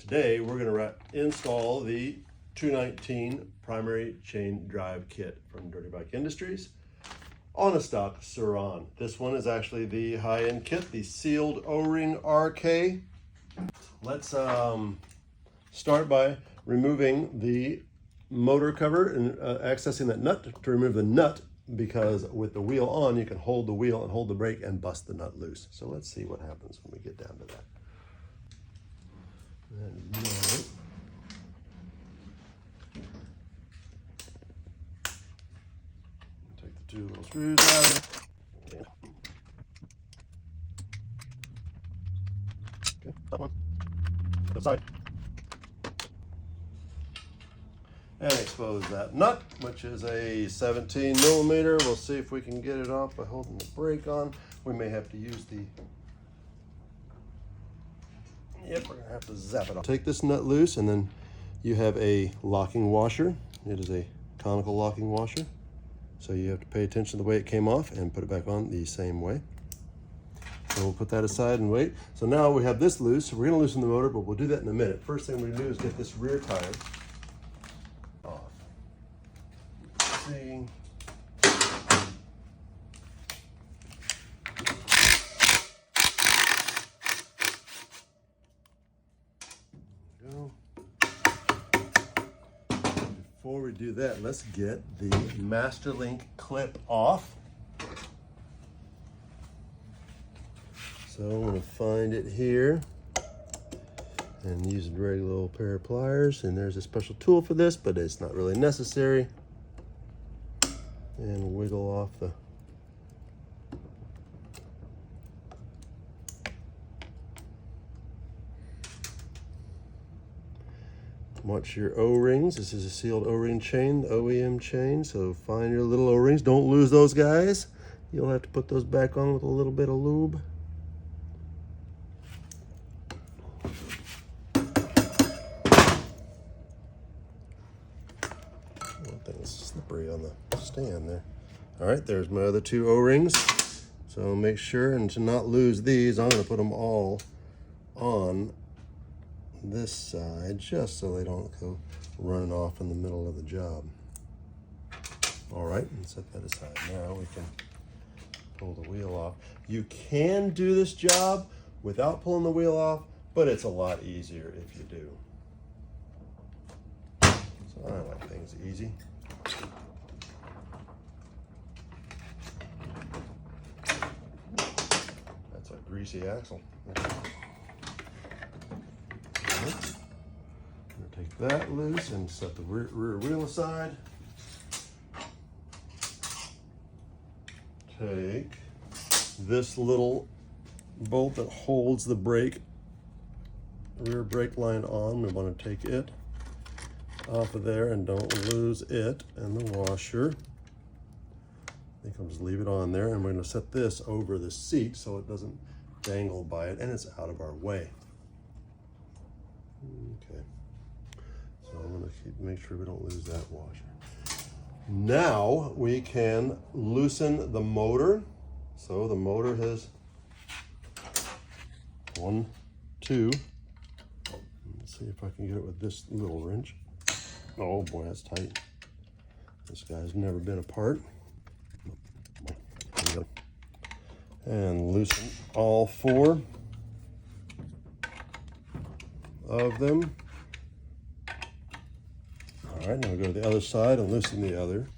Today we're going to install the 219 primary chain drive kit from DirtyBike Industries on a stock Sur-Ron. This one is actually the high-end kit, the sealed O-ring RK. Let's start by removing the motor cover and accessing that nut to remove the nut, because with the wheel on you can hold the wheel and hold the brake and bust the nut loose. So let's see what happens when we get down to that. Take the two little screws out. Okay, that one. The side. And expose that nut, which is a 17 millimeter. We'll see if we can get it off by holding the brake on. We may have to use the, we're gonna have to zap it off. Take this nut loose, and then you have a locking washer. It is a conical locking washer. So you have to pay attention to the way it came off and put it back on the same way. So we'll put that aside and wait. So now we have this loose. We're gonna loosen the motor, but we'll do that in a minute. First thing we do is get this rear tire off. Let's see. Go. Before we do that, let's get the Master Link clip off. So I'm going to find it here and use a regular little pair of pliers, and there's a special tool for this, but it's not really necessary. And wiggle off the watch your O-rings. This is a sealed O-ring chain, the OEM chain, so find your little O-rings. Don't lose those guys. You'll have to put those back on with a little bit of lube. One thing is slippery on the stand there. All right, there's my other two O-rings. So make sure and to not lose these. I'm going to put them all on this side just so they don't go running off in the middle of the job. All right, and set that aside. Now we can pull the wheel off. You can do this job without pulling the wheel off, but it's a lot easier if you do. So I like things easy. That's a greasy axle. I'm gonna take that loose and set the rear wheel aside. Take this little bolt that holds the rear brake line on. We want to take it off of there and don't lose it and the washer. I think I'll just leave it on there, and we're going to set this over the seat so it doesn't dangle by it and it's out of our way. Okay, so I'm going to make sure we don't lose that washer. Now we can loosen the motor. So the motor has 1, 2. Let's see if I can get it with this little wrench. Oh boy, that's tight. This guy's never been apart. And loosen all 4 of them. All right, now go to the other side and loosen the other.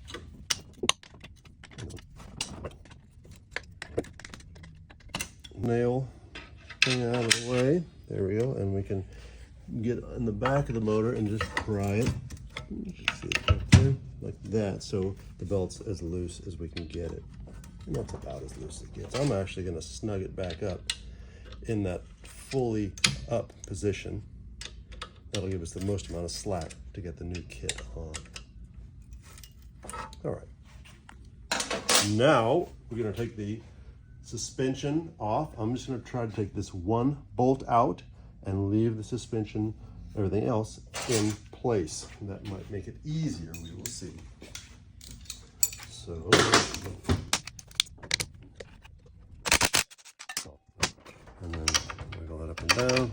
Nail thing out of the way. There we go, and we can get in the back of the motor and just pry it. See it up there, like that, so the belt's as loose as we can get it. And that's about as loose as it gets. I'm actually going to snug it back up in that fully up position. That'll give us the most amount of slack to get the new kit on. All right. Now we're going to take the suspension off. I'm just going to try to take this one bolt out and leave the suspension, everything else, in place. That might make it easier. We will see. So, and then wiggle that up and down.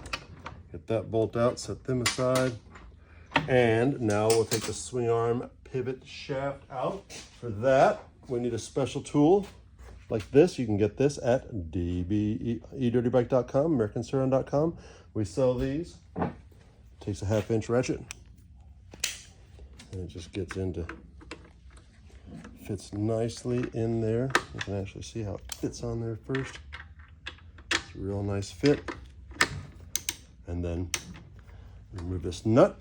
Get that bolt out, set them aside. And now we'll take the swing arm pivot shaft out. For that, we need a special tool like this. You can get this at eDirtyBike.com, AmericanSur-Ron.com. We sell these. Takes a 1/2-inch ratchet. And it just gets into, fits nicely in there. You can actually see how it fits on there first. It's a real nice fit. And then remove this nut.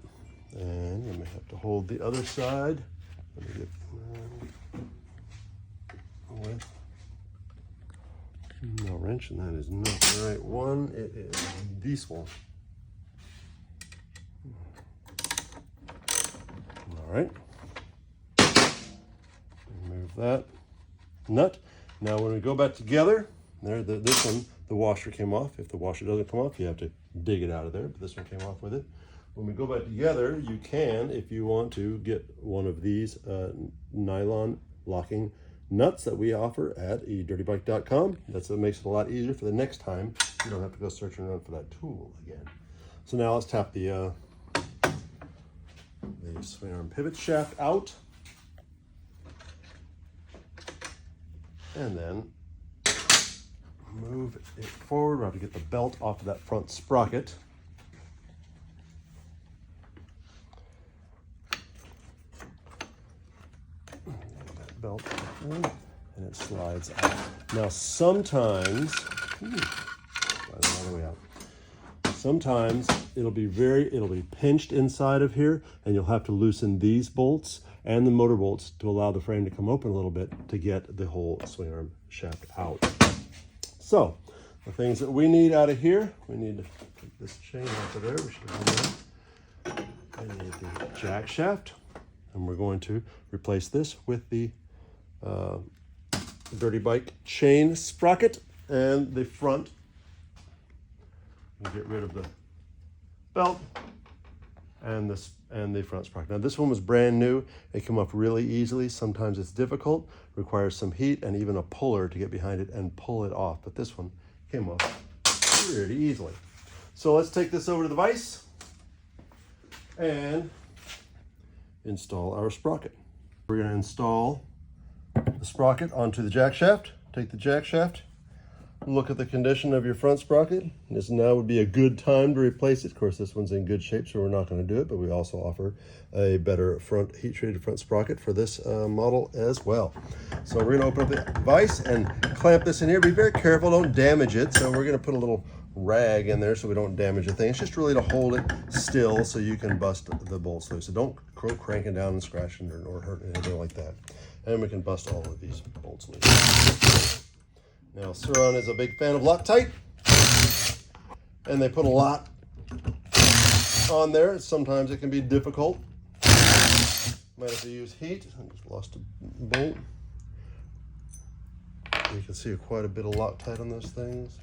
And you may have to hold the other side. Let me get with no wrench, and that is not the right one. It is this one. All right. Remove that nut. Now when we go back together, this one, the washer came off. If the washer doesn't come off, you have to dig it out of there, but this one came off with it. When we go back together, you can, if you want to, get one of these nylon locking nuts that we offer at eDirtyBike.com. That's what makes it a lot easier for the next time. You don't have to go searching around for that tool again. So now let's tap the swing arm pivot shaft out. And then move it forward. We'll have to get the belt off of that front sprocket. Belt and it slides out. Now sometimes it'll be pinched inside of here, and you'll have to loosen these bolts and the motor bolts to allow the frame to come open a little bit to get the whole swing arm shaft out. So the things that we need out of here, we need to take this chain off of there. We should have that. I need the jack shaft, and we're going to replace this with the DirtyBike chain sprocket and the front. We'll get rid of the belt and the front sprocket. Now this one was brand new. It came off really easily. Sometimes it's difficult, requires some heat and even a puller to get behind it and pull it off. But this one came off pretty easily. So let's take this over to the vise and install our sprocket. We're going to install the sprocket onto the jack shaft. Take the jack shaft, look at the condition of your front sprocket. This now would be a good time to replace it. Of course, this one's in good shape, so we're not going to do it, but we also offer a better front heat-treated front sprocket for this model as well. So we're going to open up the vise and clamp this in here. Be very careful, don't damage it. So we're going to put a little rag in there so we don't damage the thing. It's just really to hold it still so you can bust the bolts loose. So don't go cranking down and scratching or hurting anything like that. And we can bust all of these bolts loose. Now, Sur-Ron is a big fan of Loctite, and they put a lot on there. Sometimes it can be difficult. Might have to use heat. I just lost a bolt. You can see quite a bit of Loctite on those things.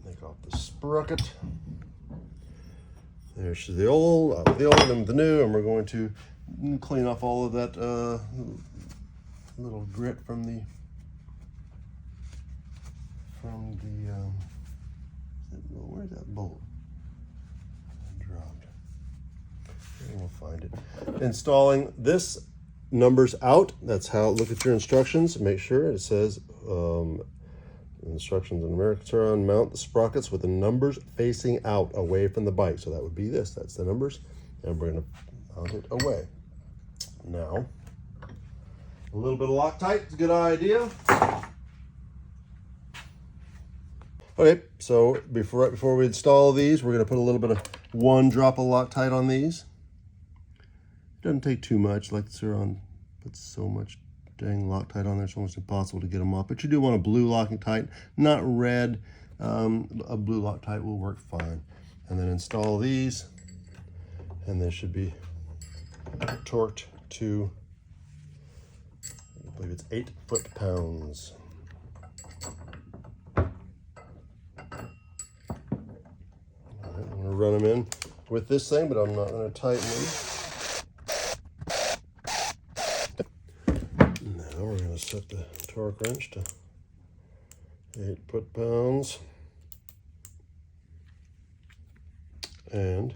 Take off the sprocket. There's the old and the new, and we're going to clean off all of that little grit from the where's that bolt? I dropped. We'll find it. Installing this, numbers out. That's how. Look at your instructions. Make sure it says. Instructions in American Sur-Ron: mount the sprockets with the numbers facing out away from the bike. So that would be this. That's the numbers. And we're going to mount it away. Now, a little bit of Loctite is a good idea. Okay, so right before we install these, we're going to put a little bit of 1 drop of Loctite on these. It doesn't take too much, like the Sur-Ron puts so much dang Loctite on there, it's almost impossible to get them off. But you do want a blue Loctite, not red. A blue Loctite will work fine. And then install these, and they should be torqued to, I believe it's 8 foot-pounds. All right, I'm going to run them in with this thing, but I'm not going to tighten them. set the torque wrench to 8 foot-pounds. And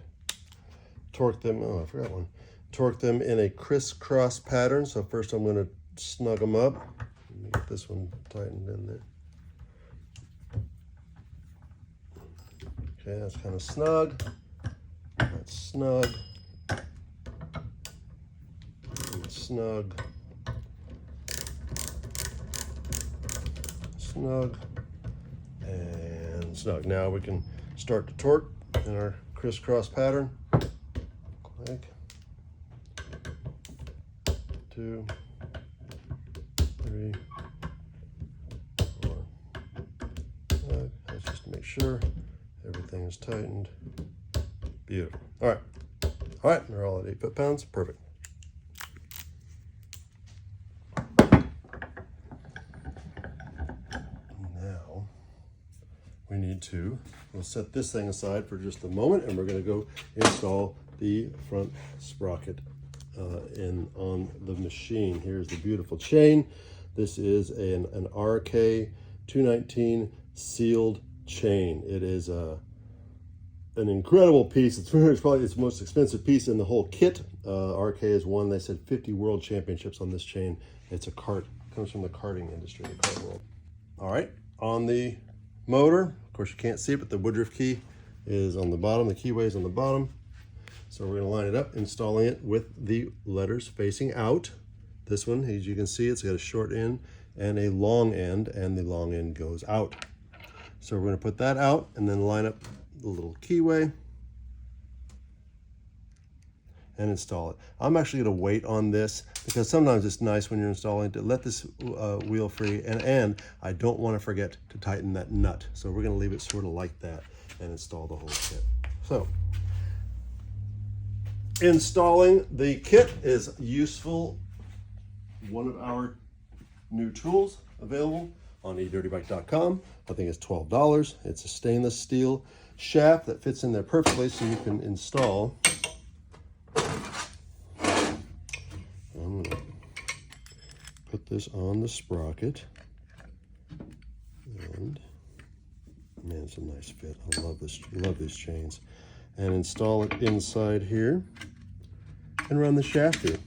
torque them, oh, I forgot one. Torque them in a crisscross pattern. So first I'm going to snug them up. Let me get this one tightened in there. Okay, that's kind of snug. That's snug. And snug. Snug. And snug. Now we can start to torque in our crisscross pattern. Click. 2, 3, 4, 5. Let's just make sure everything is tightened. Beautiful. All right. All right. They're all at 8 foot-pounds. Perfect. Now we need to, we'll set this thing aside for just a moment, and we're going to go install the front sprocket on the machine. Here's the beautiful chain. This is an RK 219 sealed chain. It is an incredible piece. It's probably its most expensive piece in the whole kit. RK has won, they said, 50 world championships on this chain. It's a cart, comes from the karting industry, the kart world. All right, on the motor, of course you can't see it, but the Woodruff key is on the bottom, the keyway is on the bottom. So we're going to line it up, installing it with the letters facing out. This one, as you can see, it's got a short end and a long end, and the long end goes out. So we're going to put that out and then line up the little keyway and install it. I'm actually going to wait on this because sometimes it's nice when you're installing to let this wheel free, and I don't want to forget to tighten that nut. So we're going to leave it sort of like that and install the whole kit. So installing the kit is useful. One of our new tools available on edirtybike.com. I think it's $12. It's a stainless steel shaft that fits in there perfectly, so you can install. I'm gonna put this on the sprocket, and man, it's a nice fit. I love this. Love these chains. And install it inside here and run the shaft through.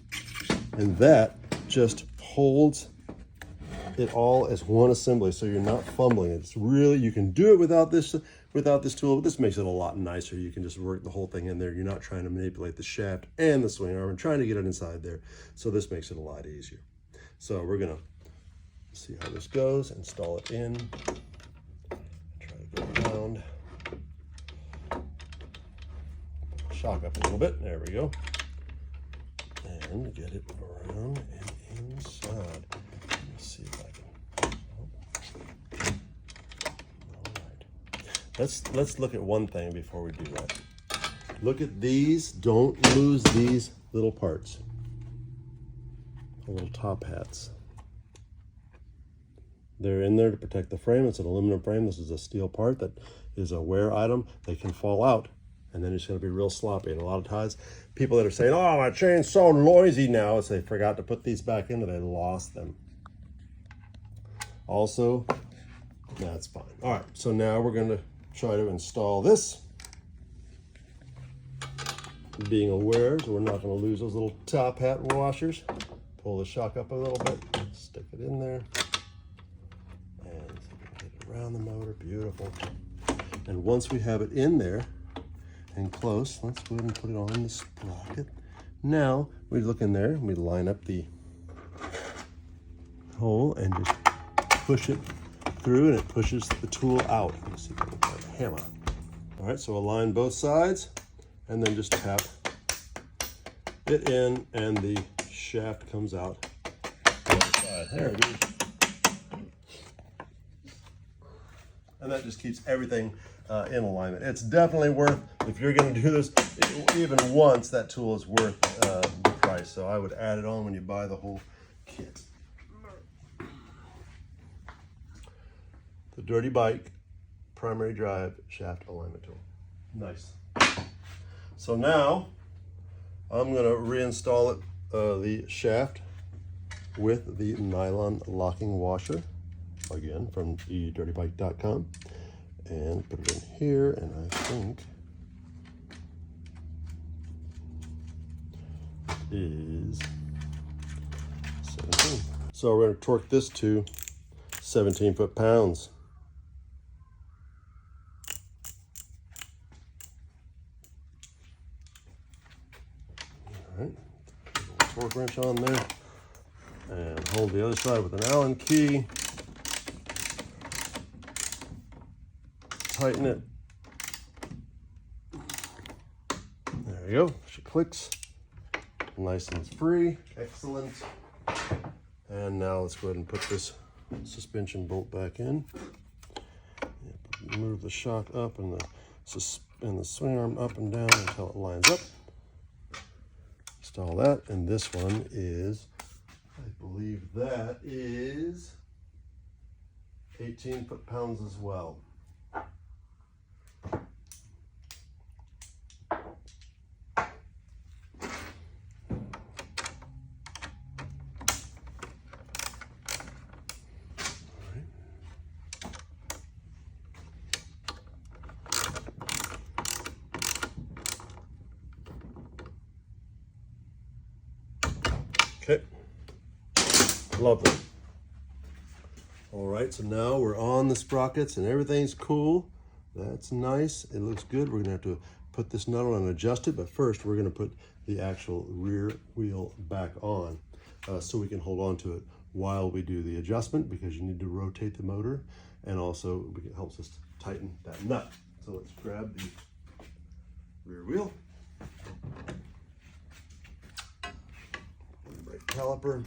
And that just holds it all as one assembly, so you're not fumbling. It's really, you can do it without this tool, but this makes it a lot nicer. You can just work the whole thing in there. You're not trying to manipulate the shaft and the swing arm and trying to get it inside there. So this makes it a lot easier. So we're gonna see how this goes, install it in, try to go around, shock up a little bit, there we go, and get it around and inside. Let me see if I can. All right. Let's look at one thing before we do that. Look at these. Don't lose these little parts. The little top hats. They're in there to protect the frame. It's an aluminum frame. This is a steel part that is a wear item. They can fall out, and then it's going to be real sloppy. And a lot of times, people that are saying, "Oh, my chain's so noisy now," it's they forgot to put these back in, and they lost them. Also, that's fine. All right, so now we're going to try to install this. Being aware, so we're not going to lose those little top hat washers. Pull the shock up a little bit, stick it in there, and see if we can get it around the motor. Beautiful. And once we have it in there and close, let's go ahead and put it on the sprocket. Now we look in there and we line up the hole and just push it through, and it pushes the tool out. Let's see if we can find a hammer. All right, so align both sides and then just tap it in, and the shaft comes out the other side. There it is. And that just keeps everything in alignment. It's definitely worth, if you're going to do this even once, that tool is worth the price. So I would add it on when you buy the whole kit. The DirtyBike primary drive shaft alignment tool. Nice. So now I'm going to reinstall it, the shaft with the nylon locking washer, again from DirtyBike.com, and put it in here, and I think is 17. So we're going to torque this to 17 foot-pounds. All right, torque wrench on there, and hold the other side with an Allen key. Tighten it. There you go. She clicks. Nice and free. Excellent. And now let's go ahead and put this suspension bolt back in. Move the shock up and the swing arm up and down until it lines up. Install that, and this one is, I believe that is 18 foot-pounds as well. Okay, lovely. All right, so now we're on the sprockets and everything's cool. That's nice. It looks good. We're gonna have to put this nut on and adjust it, but first we're gonna put the actual rear wheel back on so we can hold on to it while we do the adjustment, because you need to rotate the motor, and also it helps us tighten that nut. So let's grab the rear wheel. Brake caliper.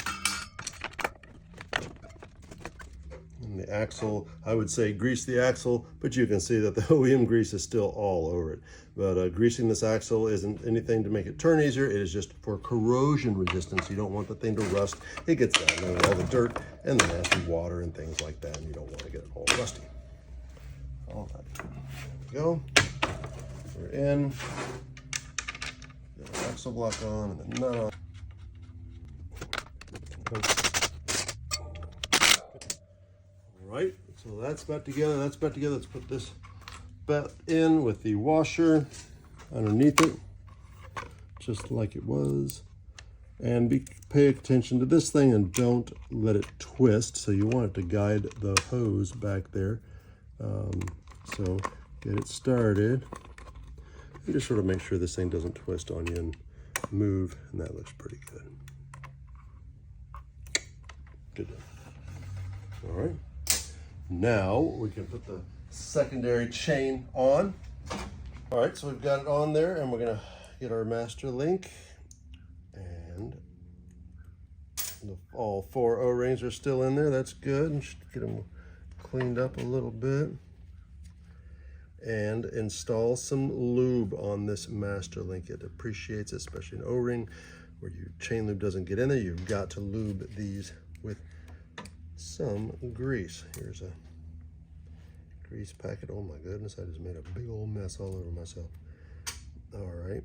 And the axle, I would say grease the axle, but you can see that the OEM grease is still all over it. But greasing this axle isn't anything to make it turn easier. It is just for corrosion resistance. You don't want the thing to rust. It gets down there with all the dirt and the nasty water and things like that, and you don't want to get it all rusty. All right, there we go. We're in. Get the axle block on and the nut on. All right, so that's back together. That's back together. Let's put this back in with the washer underneath it, just like it was. And pay attention to this thing and don't let it twist. So you want it to guide the hose back there. So get it started. And just sort of make sure this thing doesn't twist on you and move, and that looks pretty good. Good. All right. Now we can put the secondary chain on. All right, so we've got it on there, and we're gonna get our master link, and all 4 O-rings are still in there. That's good. Should get them cleaned up a little bit. And install some lube on this master link. It appreciates it, especially an O-ring where your chain lube doesn't get in there. You've got to lube these with some grease. Here's a grease packet. Oh my goodness, I just made a big old mess all over myself. All right,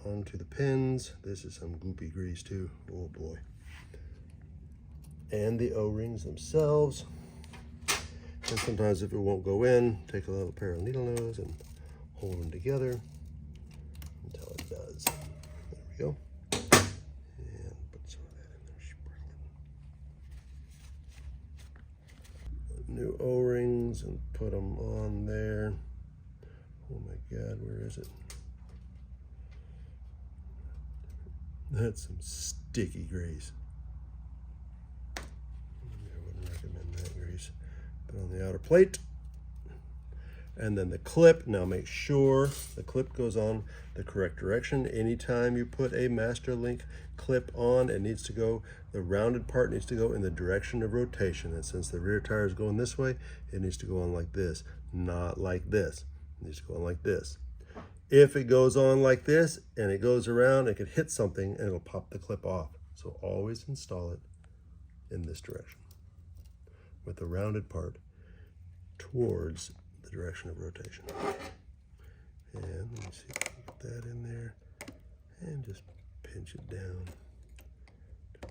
onto the pins. This is some goopy grease too. Oh boy. And the O-rings themselves. And sometimes if it won't go in, take a little pair of needle nose and hold them together until it does. There we go. And put some of that in there, sprinkle it. New O-rings and put them on there. Oh my God, where is it? That's some sticky grease. I wouldn't recommend that grease. Put on the outer plate. And then the clip. Now make sure the clip goes on the correct direction. Anytime you put a master link clip on, it needs to go, the rounded part needs to go in the direction of rotation. And since the rear tire is going this way, it needs to go on like this, not like this. It needs to go on like this. If it goes on like this and it goes around, it could hit something and it'll pop the clip off. So always install it in this direction with the rounded part towards the direction of rotation. And let me see if I can get that in there and just pinch it down to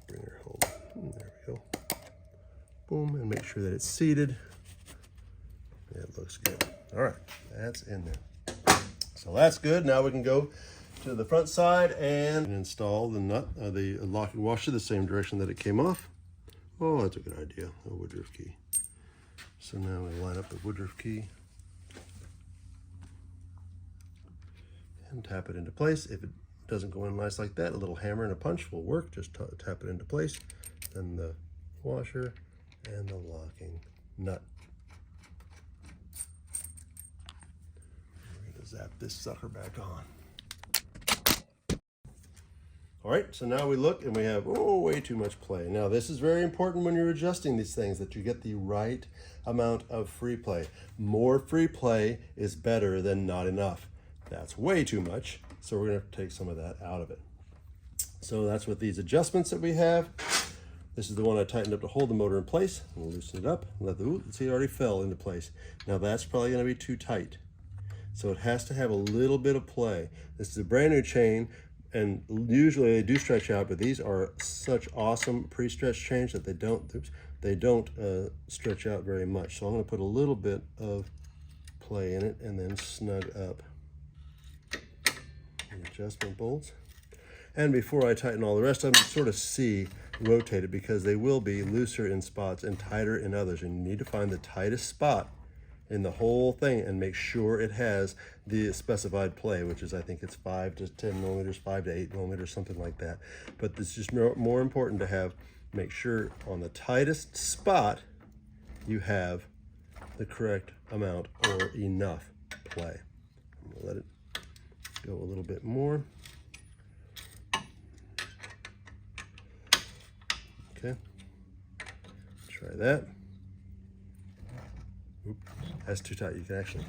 bring her home. There we go. Boom, and make sure that it's seated. It looks good. All right, that's in there. So that's good. Now we can go to the front side and install the nut, the locking washer the same direction that it came off. Oh, that's a good idea, a Woodruff key. So now we line up the Woodruff key and tap it into place. If it doesn't go in nice like that, a little hammer and a punch will work. Just tap it into place. Then the washer and the locking nut. We're gonna zap this sucker back on. All right, so now we look and we have, oh, way too much play. Now this is very important when you're adjusting these things, that you get the right amount of free play. More free play is better than not enough. That's way too much, so we're gonna take some of that out of it. So that's what these adjustments that we have. This is the one I tightened up to hold the motor in place. We'll loosen it up, let the, ooh, see, it already fell into place. Now that's probably gonna be too tight. So it has to have a little bit of play. This is a brand new chain, and usually they do stretch out, but these are such awesome pre-stretch chains that they don't stretch out very much. So I'm going to put a little bit of play in it and then snug up the adjustment bolts. And before I tighten all the rest of them, you sort of see rotated, because they will be looser in spots and tighter in others. And you need to find the tightest spot in the whole thing and make sure it has the specified play, which is, I think it's 5 to 10 millimeters, 5 to 8 millimeters, something like that. But it's just more important to have, make sure on the tightest spot you have the correct amount or enough play. I'm gonna let it go a little bit more. Okay, try that. Oop, that's too tight. You can actually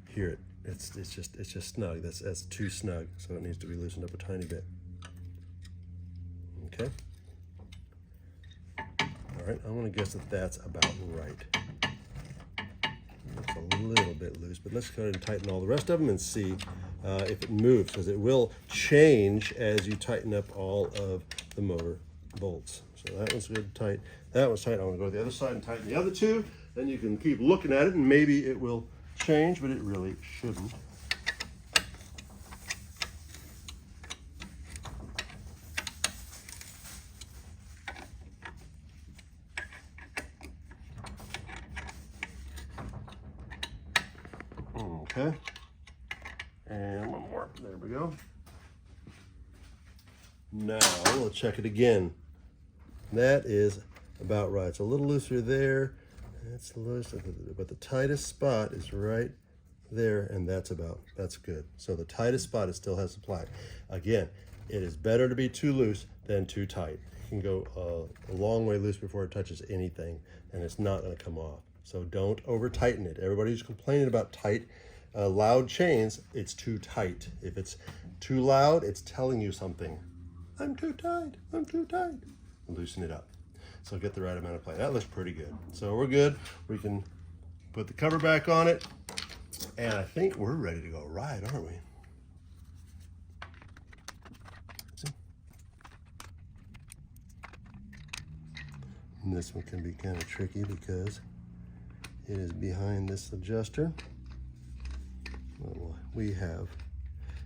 hear it. It's just snug. That's too snug, so it needs to be loosened up a tiny bit. Okay. All right, I'm gonna guess that that's about right. It's a little bit loose, but let's go ahead and tighten all the rest of them and see if it moves, because it will change as you tighten up all of the motor bolts. So that one's good, tight. That one's tight. I'm gonna go to the other side and tighten the other two. Then you can keep looking at it and maybe it will change, but it really shouldn't. Okay. And one more. There we go. Now we'll check it again. That is about right. It's a little looser there. It's loose, but the tightest spot is right there, and that's good. So the tightest spot, it still has supply. Again, it is better to be too loose than too tight. You can go a long way loose before it touches anything, and it's not going to come off. So don't over tighten it. Everybody's complaining about tight, loud chains. It's too tight. If it's too loud, it's telling you something. I'm too tight. I'm too tight. Loosen it up. So get the right amount of play. That looks pretty good. So we're good. We can put the cover back on it. And I think we're ready to go ride, aren't we? See? And this one can be kind of tricky because it is behind this adjuster. Well, we have,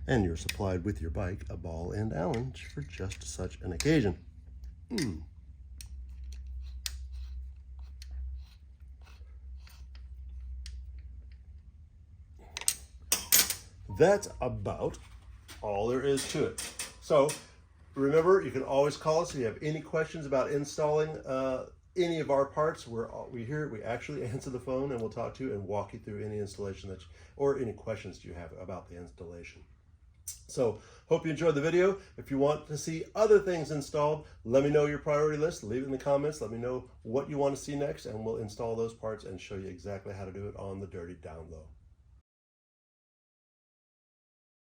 and you're supplied with your bike, a ball and Allen for just such an occasion. That's about all there is to it. So remember, you can always call us if you have any questions about installing any of our parts. We here, we actually answer the phone and we'll talk to you and walk you through any installation or any questions you have about the installation. So hope you enjoyed the video. If you want to see other things installed, let me know your priority list. Leave it in the comments. Let me know what you want to see next, and we'll install those parts and show you exactly how to do it on the Dirty Down Low.